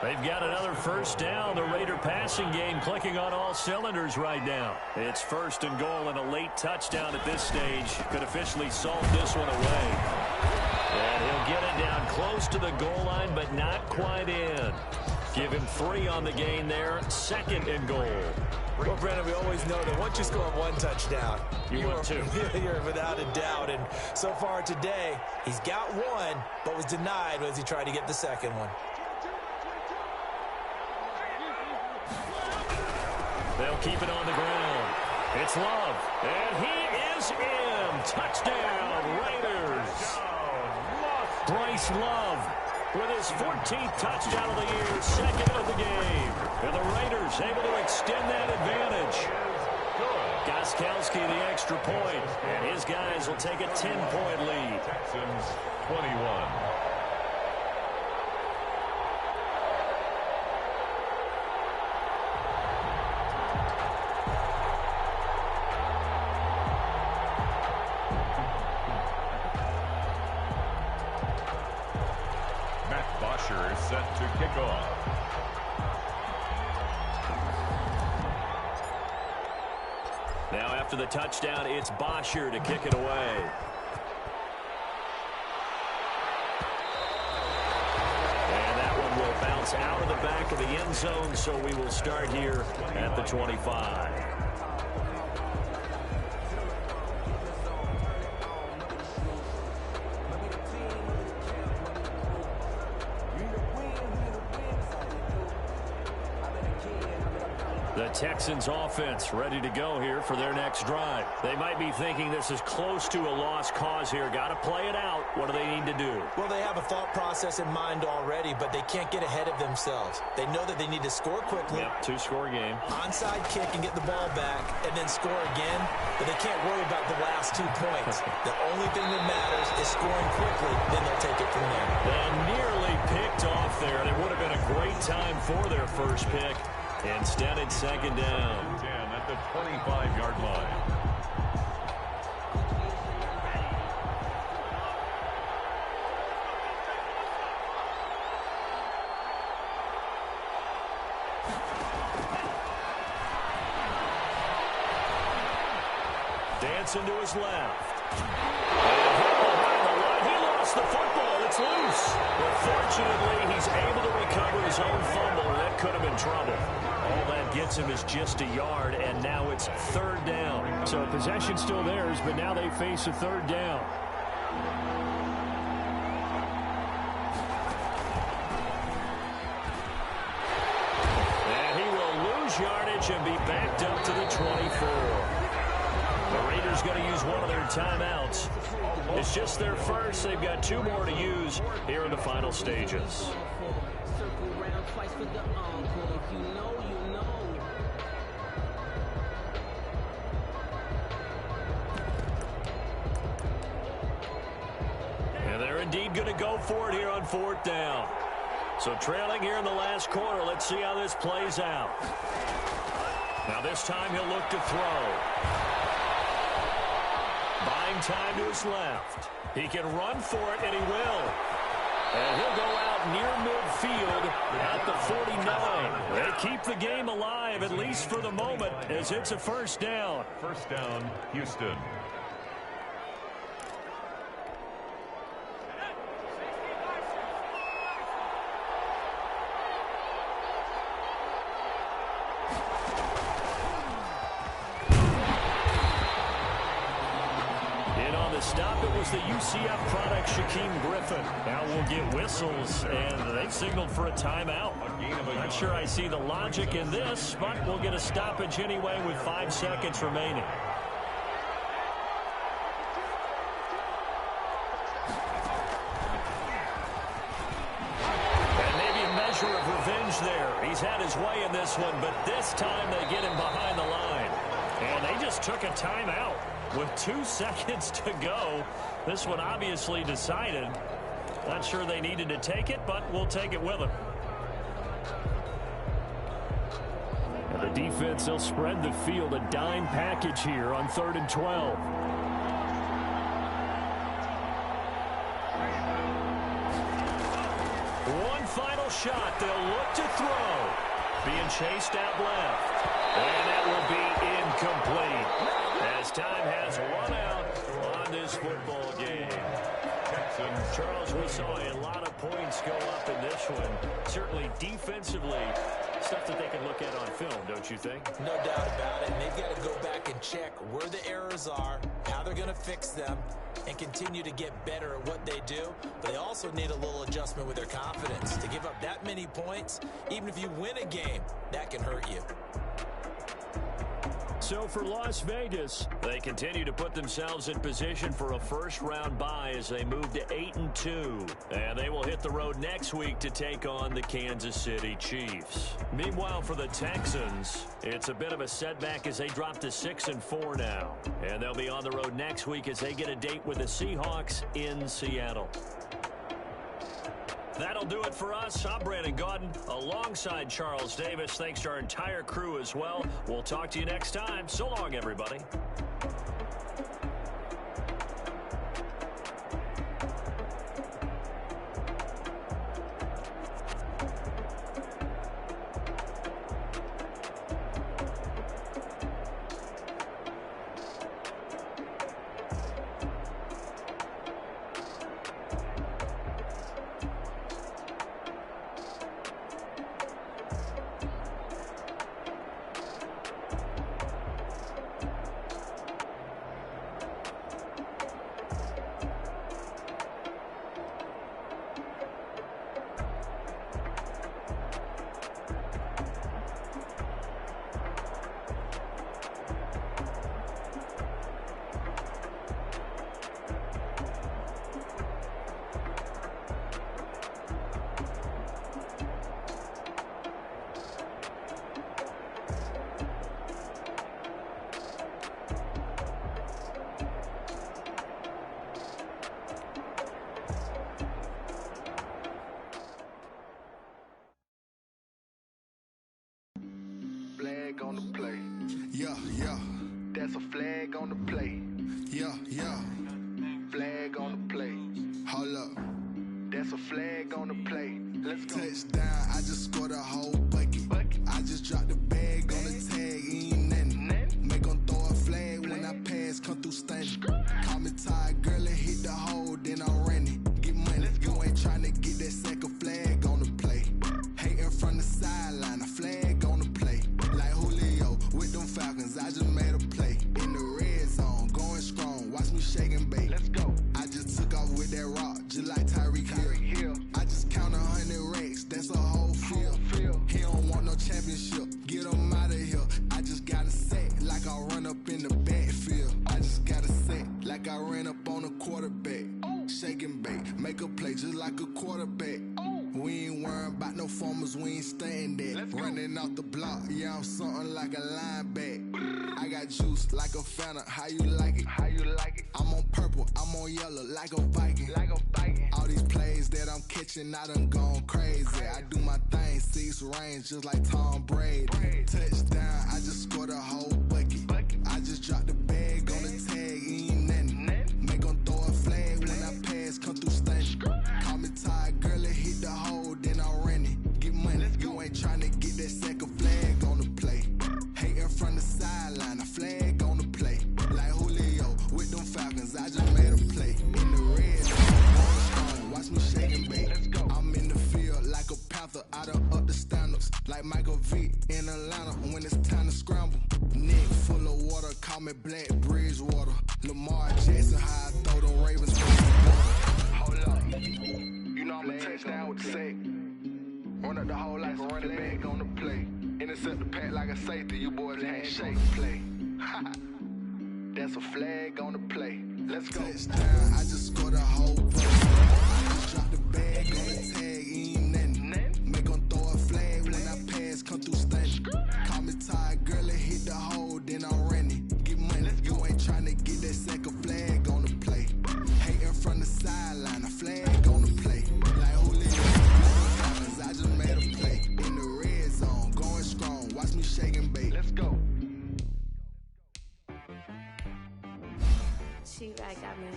They've got another first down. The Raider passing game clicking on all cylinders right now. It's 1st and goal, and a late touchdown at this stage could officially solve this one away. And he'll get it down close to the goal line, but not quite in. Give him 3 on the gain there. 2nd and goal. Well, Brandon, we always know that once you score 1 touchdown, want 2. You're without a doubt. And so far today, he's got 1, but was denied as he tried to get the 2nd one. They'll keep it on the ground. It's Love. And he is in. Touchdown, Raiders. Bryce Love with his 14th touchdown of the year, 2nd of the game. And the Raiders able to extend that advantage. Gostkowski the extra point, and his guys will take a 10-point lead. Texans 21. Bosher set to kick off. Now after the touchdown, it's Bosher to kick it away. And that one will bounce out of the back of the end zone, so we will start here at the 25. The Texans offense ready to go here for their next drive. They might be thinking this is close to a lost cause here. Got to play it out. What do they need to do? Well, they have a thought process in mind already, but they can't get ahead of themselves. They know that they need to score quickly. Yep, two-score game. Onside kick and get the ball back and then score again, but they can't worry about the last 2 points. The only thing that matters is scoring quickly, then they'll take it from there. And nearly picked off there. It would have been a great time for their first pick. Instead, it's second down. 10 at the 25-yard line. Dancing to his left. And hit behind the line. He lost the football. It's loose. But fortunately, he's able to recover his own fumble. That could have been trouble. All that gets him is just a yard, and now it's third down. So possession still theirs, but now they face a third down. And he will lose yardage and be backed up to the 24. The Raiders going to use one of their timeouts. It's just their first. They've got 2 more to use here in the final stages. And they're indeed going to go for it here on fourth down. So trailing here in the last quarter. Let's see how this plays out. Now this time he'll look to throw. Buying time to his left. He can run for it, and he will. And he'll go out near midfield at the 49. They keep the game alive, at least for the moment, as it's a first down. First down, Houston. Stop. It was the UCF product, Shaquem Griffin. Now we'll get whistles, and they signaled for a timeout. Not sure I see the logic in this, but we'll get a stoppage anyway with 5 seconds remaining. And maybe a measure of revenge there. He's had his way in this one, but this time they get him behind the line. And they just took a timeout. With 2 seconds to go, this one obviously decided. Not sure they needed to take it, but we'll take it with them. And the defense, they'll spread the field, a dime package here on 3rd and 12. One final shot. They'll look to throw. Being chased out left. And that will be incomplete. As time has run out on this football game. Texans. Charles, we saw a lot of points go up in this one. Certainly defensively, stuff that they can look at on film, don't you think? No doubt about it. And they've got to go back and check where the errors are, how they're going to fix them, and continue to get better at what they do. But they also need a little adjustment with their confidence. To give up that many points, even if you win a game, that can hurt you. So for Las Vegas, they continue to put themselves in position for a first-round bye as they move to 8-2. And they will hit the road next week to take on the Kansas City Chiefs. Meanwhile, for the Texans, it's a bit of a setback as they drop to 6-4 now. And they'll be on the road next week as they get a date with the Seahawks in Seattle. That'll do it for us. I'm Brandon Gaudin alongside Charles Davis. Thanks to our entire crew as well. We'll talk to you next time. So long, everybody. on the play. Yeah, yeah. Flag on the play. Hold up. That's a flag on the play. Let's go. Touchdown, I just scored a whole bucket. I just dropped the bag on the tag, ain't nothing. Make them throw a flag when I pass, come through stunning. Call me tired, girl, and hit the hole, then I'm running. Get money, you ain't tryna get that second flag on the play. Hating from the sideline, a flag on the play. Like Julio with them Falcons, I just made a play. In the red zone, going strong, watch me shake and bake. Let's go. I just took off with that rock, just like Tyreek Hill. I just count 100 racks, that's a whole field. He don't want no championship, get him out of here. I just got a set, like I run up in the backfield. I just got a set, like I ran up on a quarterback. Shake and bake, make a play just like a quarterback. We ain't worrying about no formers, we ain't staying there. Running off the block, yeah, I'm something like a linebacker. I got juice like a Fanta, how you like it? How you like it? I'm on purple, I'm on yellow, like a Viking. All these plays that I'm catching, I done gone crazy. I do my thing, 6 range, just like Tom Brady. Touchdown, I just scored a whole bucket. I just dropped the bag on the tag, ain't nothing. Make them throw a flag when I pass, come through stunning. Call me tired, girl, and hit the hole, then I'm running. Get money, you ain't tryna get that second flag on the play. Hating from the sideline, a flag on the play. Like Julio with them Falcons, I just made a play. In the red zone, watch me shake and bake. I'm in the field like a panther, I done up the standards. Like Michael Vick in Atlanta when it's time to scramble. Neck full of water, call me Black Bridgewater. Lamar Jackson, how I throw the Ravens. Hold up. You know I'm a touchdown with the sack. Run up the whole like a running back on the play. Intercept the pack like a safety, you boys can't shake play. That's a flag on the play. Let's go. Touchdown, I just scored a whole bucket. I just dropped the bag on the tag, ain't nothing. Make them throw a flag when I pass, come through stunning. Call me tired, girl, and hit the hole, then I'm running. Get money, you ain't tryna get that second flag on the play. Hating from the sideline, a flag on the play. Like Julio, I just made a play. In the red zone, going strong, watch me shake and bake. Let's go. She right, got me.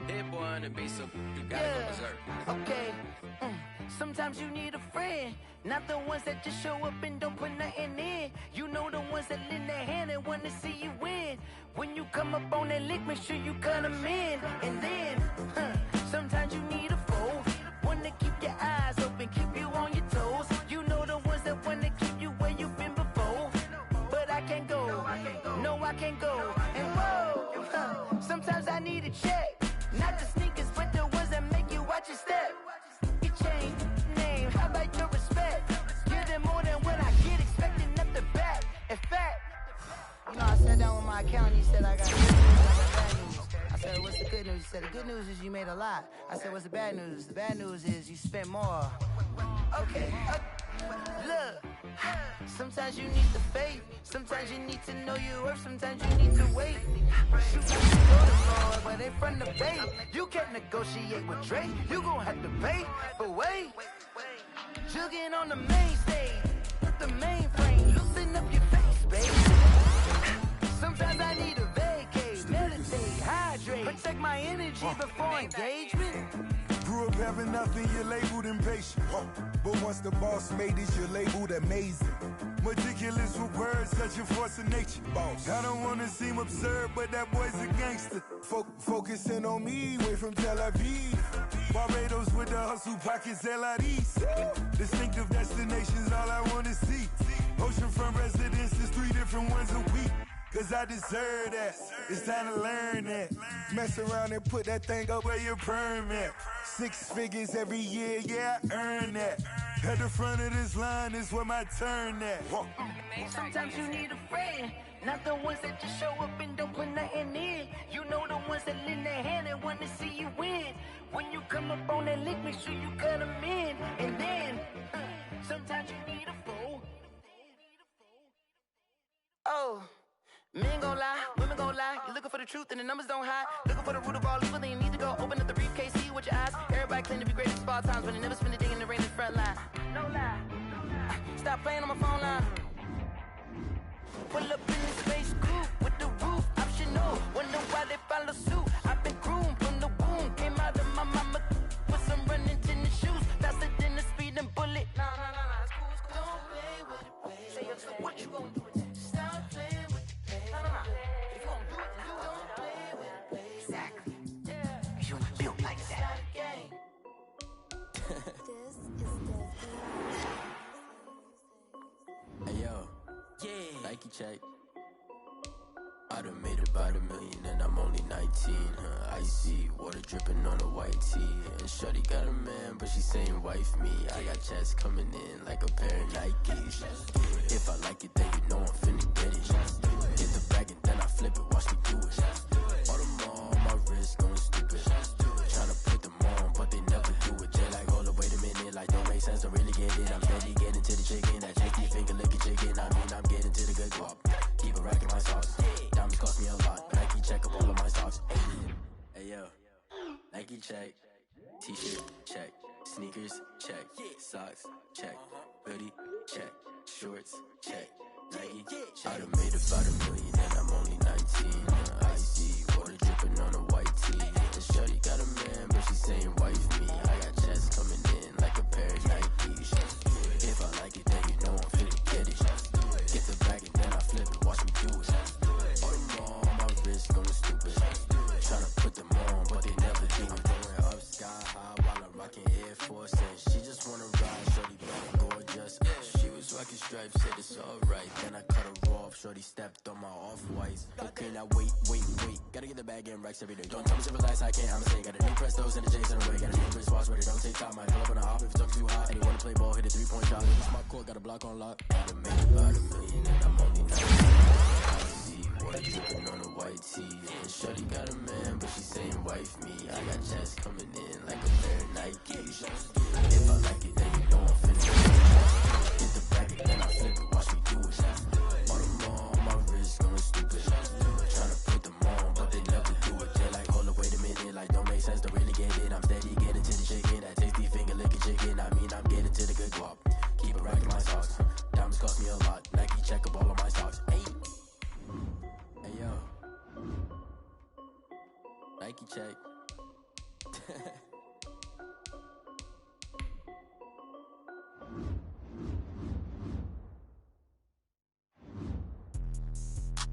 Hit boy on the beat, so you gotta go berserk. Okay. Sometimes you need a friend, not the ones that just show up and don't put nothing in. You know the ones that lend their hand and want to see you win. When you come up on that lick, make sure you cut them in. And then, sometimes you need a foe, one to keep your eyes open, keep you on your toes. You know the ones that want to keep you where you've been before. But I can't go, no I can't go. And whoa, sometimes I need a check, not the sneakers, but the ones that make you watch your step. You change name, how about your respect? Give them more than what I get, expecting nothing back. In fact, you know, I sat down with my accountant, he said I got good news, I got bad news. I said, what's the good news? He said, the good news is you made a lot. I said, what's the bad news? The bad news is you spent more. Okay, look, sometimes you need the faith, sometimes you need to know your worth, sometimes you need to wait. Shoot like you go to Florida, but they from the Bay. You can't negotiate with Drake, you gon' have to pay. But wait, jugging on the main stage, the mainframe, loosen up your face, baby. Sometimes I need a vacate, meditate, hydrate, protect my energy before engagement. Grew up having nothing, you're labeled impatient. But once the boss made it, you're labeled amazing. Meticulous with words, such a force of nature. I don't wanna seem absurd, but that boy's a gangster. Focusing on me, way from Tel Aviv. Barbados with the hustle pockets, LIDs. Distinctive destinations, all I wanna see. Oceanfront residences, 3 different ones a week. Cause I deserve that, it's time to learn that. Mess around and put that thing up where your permit. 6 figures every year, yeah, I earn that. At the front of this line is where my turn at. Sometimes you need a friend, not the ones that just show up and don't put nothing in. You know the ones that lend their hand and want to see you win. When you come up on that lick, make sure you cut them in. And then, sometimes you need a foe. Oh. Men gon' lie, women gon' lie. You're looking for the truth and the numbers don't hide. Looking for the root of all evil, then you need to go open up the briefcase, see with your eyes. Everybody claim to be greatest of all times, but they never spend a day in the rain in the front line. No lie. Stop playing on my phone line. Pull up in this space coupe with the roof optional. Wonder why they follow suit. I've been groomed from the womb. Came out of my mama with some running tennis shoes. Faster than the speeding bullet. Nah, it's cool. Don't play with it, baby. Say what you gonna do with that? Stop playing with it, baby. Nah. If you gonna do it, then don't play with it, baby. Exactly. Yeah. You ain't built like that. Hey yo, yeah, Nike check. I done made about $1 million and I'm only 19. Icy water dripping on a white tee. And shorty got a man, but she saying wife me. I got checks coming in like a pair of Nikes. If I like it, then you know I'm finna get it. Hit the bag and then I flip it, watch me do it. All them on my wrist going stupid. Tryna put them on, but they never do it. Jay like, hold up, wait a minute, like don't make sense, don't really get it. I'm steady getting to the chicken, that tasty finger licking chicken. I mean, I'm getting to the good guap. Keep a rack in my sauce. Diamonds cost me a lot. Nike check up all of my stocks. Hey yo, Nike check. T-shirt check. Sneakers check. Socks check. Hoodie check. Shorts check. Nike check. I done made about $1 million and I'm only 19. Icy water dripping on a white tee. And shorty got a man, but she saying wife me. I got checks coming in like a pair of Nikes. If I like it, then you know I'm finna get it. Get the bag and then I flip it, watch me do it. All them on my wrist going stupid. Tryna put them on, but they never do it. Going up sky high while I'm rocking Air Force. And she just wanna ride, shorty bad gorgeous. She was rocking stripes, said it's alright. Then I cut her off, shorty stepped on my off-whites. Okay, now wait. Gotta get the bag and racks every day. Don't tell me to relax, I can't, I'm saying. Got a new Prestos and a Jason away. Got a new wristwatch, but it don't take time. Might pull up on a hop if it's talking too hot. And you wanna play ball, hit a 3-point shot. It's my court, got a block on lock. I done made about $1 million and I'm only 19. I see water dripping on a white tee. And shorty got a man, but she saying wife me. I got checks coming in like a pair of Nikes. If I like it, then you know I'm finna get it. Hit the bag and then I flip it, watch me do it. All them on my wrist going stupid. Tryna put them on, but they never do it. They're like, hold up, wait a minute, like don't make sense, don't really get it. I'm steady getting to the chicken, that tasty finger licking chicken. I mean, I'm getting to the good guap. Keep a rack in my socks. Diamonds cost me a lot. Nike check up all of my stocks. Hey yo, Nike check.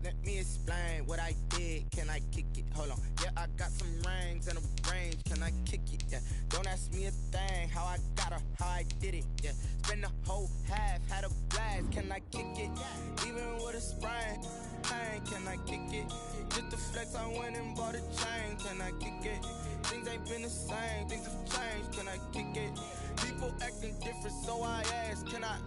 Let me explain what I did. Can I kick it? Hold on. Yeah, I got some rings and a range. Can I kick it? Yeah. Don't ask me a thing. How I got her, how I did it. Yeah. Spend the whole half, had a blast. Can I kick it? Even with a sprain. Pain, can I kick it? Just the flex, I went and bought a chain. Can I kick it? Things ain't been the same. Things have changed. Can I kick it? People acting different, so I ask. Can I?